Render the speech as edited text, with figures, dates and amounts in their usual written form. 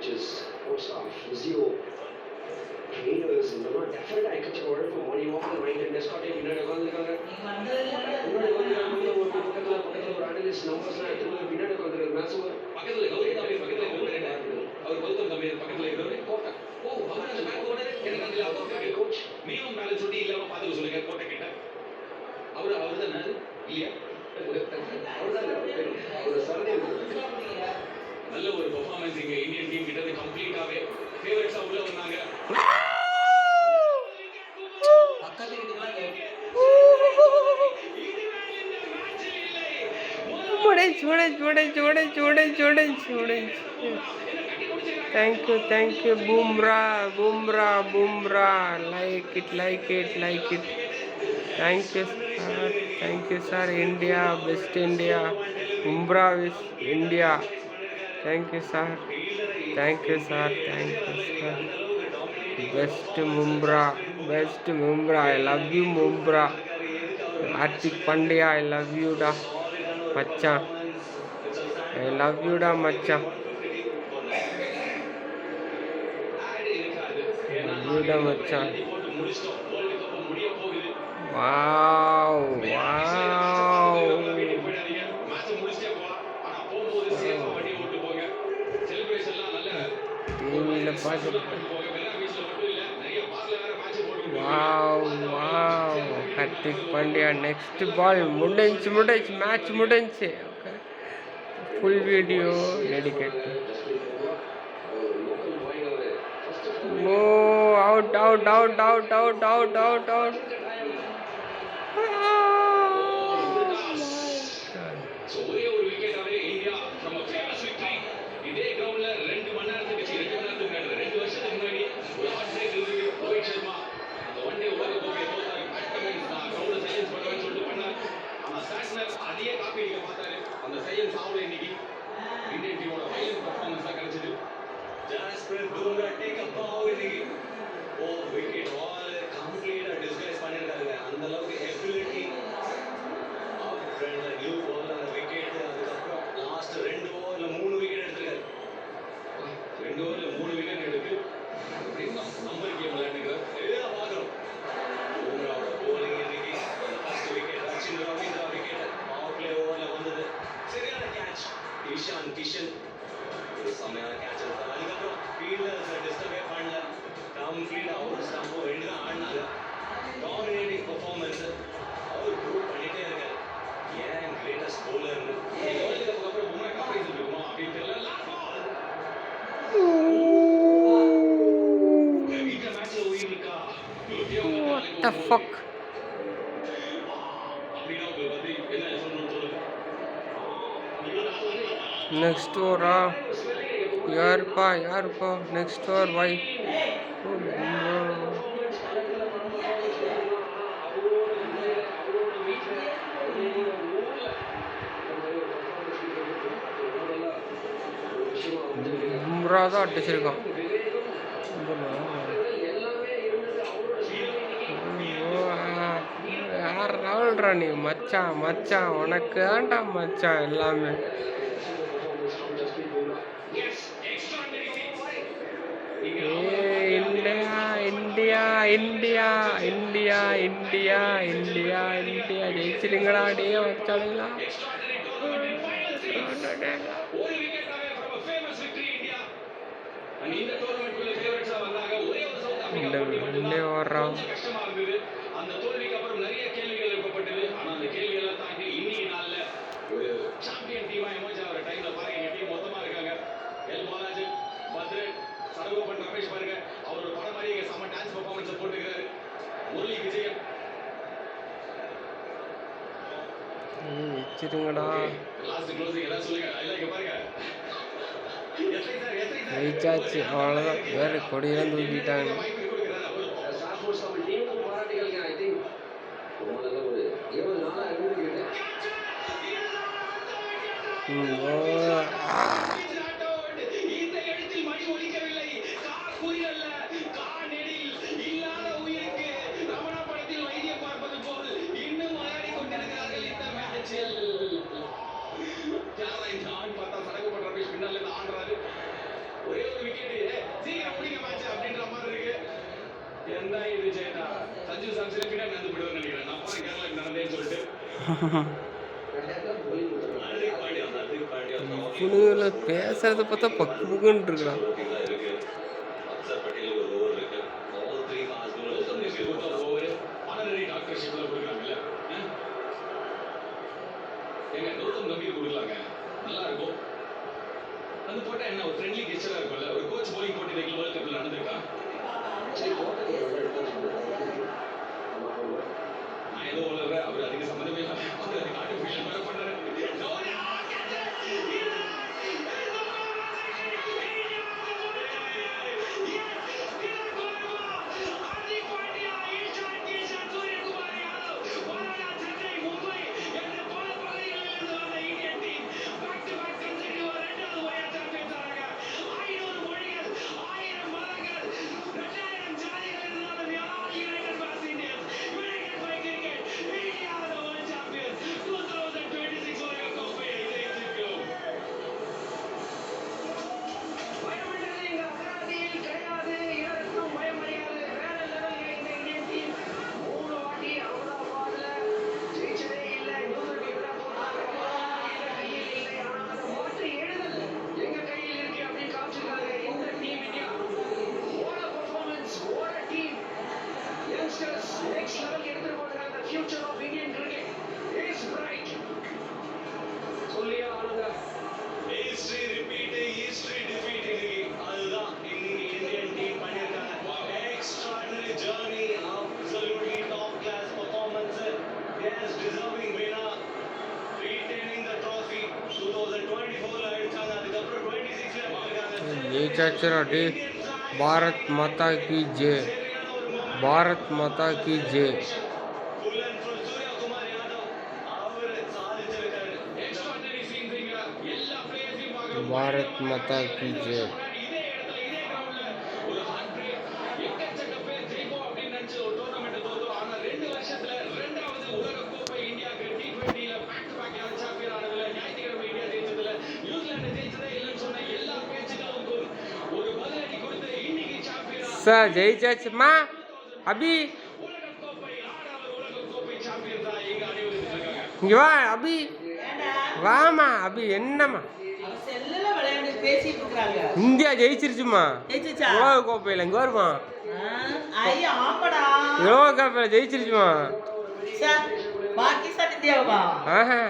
Coaches, coach staff, physio, trainers இதெல்லாம் டெஃபினட்டாக எக்கச்சக்க உழைப்பு. மணி வாங்க மைண்ட் டெஸ்காட்டே பின்னாடி உட்காந்துருக்காங்க. முன்னாடி உட்காந்துருக்காங்க ஒரு பக்கத்தில் ஒரு அனலிஸ்ட் நம்பர்ஸ்லாம் எடுத்து பின்னாடி உட்காந்துருக்காரு. மேக்ஸிமம் பக்கத்தில் கௌரி கம்பீர் பக்கத்தில் அவர் கௌதம் கம்பீர் பக்கத்தில் இருக்கிறவரு கோட்டை. அவர் அந்த பேக் ஓனர் எனக்கு அதில் அவர் கோச் மினிமம் பேலன்ஸ் சொல்லி இல்லாமல் பார்த்துக்க சொல்லுங்க கோட்டை கிட்ட. அவர் தானே இல்லையா? நல்ல ஒரு பெர்ஃபார்மன்ஸ் இங்க இந்தியன் டீம் கிட்ட கம்ப்ளீட்டாவே ஃபேவரட்ஸா உள்ள வந்தாங்க. Thank you, Bumrah. Like it. Thank you, sir. India, best India. Bumrah is India. Thank you, sir. Best Bumrah. I love you, Bumrah. Hardik Pandya, I love you, da. Macha. I love you, da, Macha. Wow. Wow. Hardik Pandya, next ball. Mudinchi. Match mudinchi. Okay. Full video dedicated. No, out. ஒரே ஒரு விக்கெட்டாவே India நம்ம famous victory. இதே கிரவுண்ட்ல 2 மணி நேரத்துக்கு 2 வருஷத்துக்கு முன்னாடி ஒரு hot break இருந்தது. ரோஹித் சர்மா அந்த ஒன் டே உலக கோப்பையை தோத்தாரு. பேட்ஸ்மேன்ஸ் கிரவுண்ட்ல சைலன்ஸ் பண்ணுவேன்னு சொல்லிட்டு பண்ணார். ஆனா சாட்ஸ்னர் அதையே காப்பி அடிக்க பார்த்தாரு. அந்த சைலன்ஸ் ஆகல. இன்னைக்கு இந்தியன் டீமோட ஃபைனல் பெர்ஃபார்மன்ஸ் தான் கிடைச்சது. ஜாஸ்பர் பும்ரா டேக் அப் பால் இன்னைக்கு விக்கெட் ஆல் கம்ப்ளீட்டா டிஸ்கைஸ் பண்ணிருக்காங்க. அந்த அளவுக்கு எபிலிட்டி ஆஃப் ஃப்ரெண்ட்ல நியூ பால் அந்த விக்கெட். அதுக்கப்புறம் லாஸ்ட் 2 ஓவர்ல 3 விக்கெட் எடுத்துருக்காரு. 2 ஓவர்ல 3 விக்கெட் எடுத்து நம்பர் கேம் விளையாண்டுக்கிறார். எல்லாம் பார்க்குறோம். பும்ராவோட போலிங் இன்னைக்கு அந்த first wicket Ravindra wicket power play ஓவர்ல வந்தது. சரியான கேட்ச் இஷான் கிஷன் செம்மையான கேட்ச் எடுத்தார். அதுக்கப்புறம் ஃபீல்டர்ஸ் டிஸ்டர்பே பண்ணல. கம்ப்ளீட்டாக ஒரு ஸ்டம்போ 2 தான் ஆடினாங்க. டாமினேட்டிங் பெர்ஃபார்மன்ஸ் அவர் ப்ரூவ் பண்ணிட்டே இருக்காரு. ஏன் கிரேட்டஸ்ட் பவுலர்னு வேர்ல்டு கப்புக்கு அப்புறம் பும்ரா கம்பேரிசன் இருக்குமா அப்படின்னு தெரியல. இந்த மேட்ச்ல உயிர் இருக்கா? What the fuck? அப்படின்னா வந்து என்ன சொல்லணும்னு சொல்லுங்க. Next over, yarpa. Next over, why? Bumrah தான் அடிச்சிருக்கான். யார் ராவல்ரா நீ? மச்சான் உனக்கு தான்டா மச்சான் எல்லாமே. இந்தியா ஜெயிச்சிருங்களா டே வச்சாலுங்களா? இந்த ஓடுறான். அந்த தோல்விக்கு அப்புறம் நிறைய கேள்விகள் எழுப்பப்பட்டது. ஆனா அந்த கேள்வியெல்லாம் தாண்டி இன்னைக்கு நாள்ல ஒரு சாம்பியன் டீமா எமர்ஜ் ஆகிற டைம்ல பாருங்க எங்க டீம் மொத்தமா இருக்காங்க. எல் பாலாஜி, பத்ரன், சரகோபன், ரமேஷ் பாருங்க அவரோட படம் மாதிரி எங்க செம்ம டான்ஸ் பெர்ஃபார்மன்ஸ் போட்டுக்கிறாரு. முரளி விஜயன் வச்சிருங்கடா. லாஸ்ட் க்ளோசிங் எல்லாம் சொல்லுங்க. இல்ல இங்க பாருங்க ஜெயிச்சாச்சு அவ்வளோதான். வேறு கொடியெல்லாம் தூக்கிட்டாங்க. ஒரே ஒரு விக்கெட் சீக்கிரம் முடிங்க மேட்ச் அப்படின்ற மாதிரி இருக்கு. என்ன இது ஜெயதா சஞ்சு சாம்சன் பின்னாடி நடந்து போயிடுவான்னு நினைக்கிறேன். நான் போன கேரளாக்கு நடந்தேன்னு சொல்லிட்டு இவனுங்கள பேசுறத பார்த்தா பக்கு பக்குன்னு இருக்கிறான். கௌதம் கம்பீர் கொடுக்கலாங்க, நல்லா இருக்கும். வந்து போட்டா என்ன ஒரு ஃப்ரெண்ட்லி கெஸ்டரா இருக்கும்ல. ஒரு கோச் போலிங் போட்டி இந்த வேர்ல்ட் கப்ல நடந்திருக்கா? நான் ஏதோ உளறேன், அவர் அதுக்கு சம்மந்தமே இல்லை. அவர் ஆர்டிஃபிஷியல் மேல பண்றாரு. Next level எடுத்துட்டு போறாங்க. The future of Indian cricket is bright. சொல்லியா ஆனந்த History repeat, history defeat இருக்கு. அதுதான் Indian team பண்ணிருக்காங்க. Extraordinary journey, absolutely top class performance. Yes, deserving winner, retaining the trophy. 2024 ல அடிச்சாங்க, அதுக்கப்புறம் 26 ல எடுத்திருக்காங்க. ஜெயிச்சாச்சுடா டே. பாரத் மாதா கி ஜெய். பாரத் மாதா கி ஜெய். பாரத் மாதா கி ஜெய். சார் ஜெயிச்சாச்சுமா அபி. இங்க வா அபி, வாமா அபி. என்னம்மா இந்தியா ஜெயிச்சிருச்சுமா உலக கோப்பையில. இங்க வருமா உலக கோப்பையில ஜெயிச்சிருச்சுமா. பாகிஸ்தான் இந்தியாவா? ஆஹா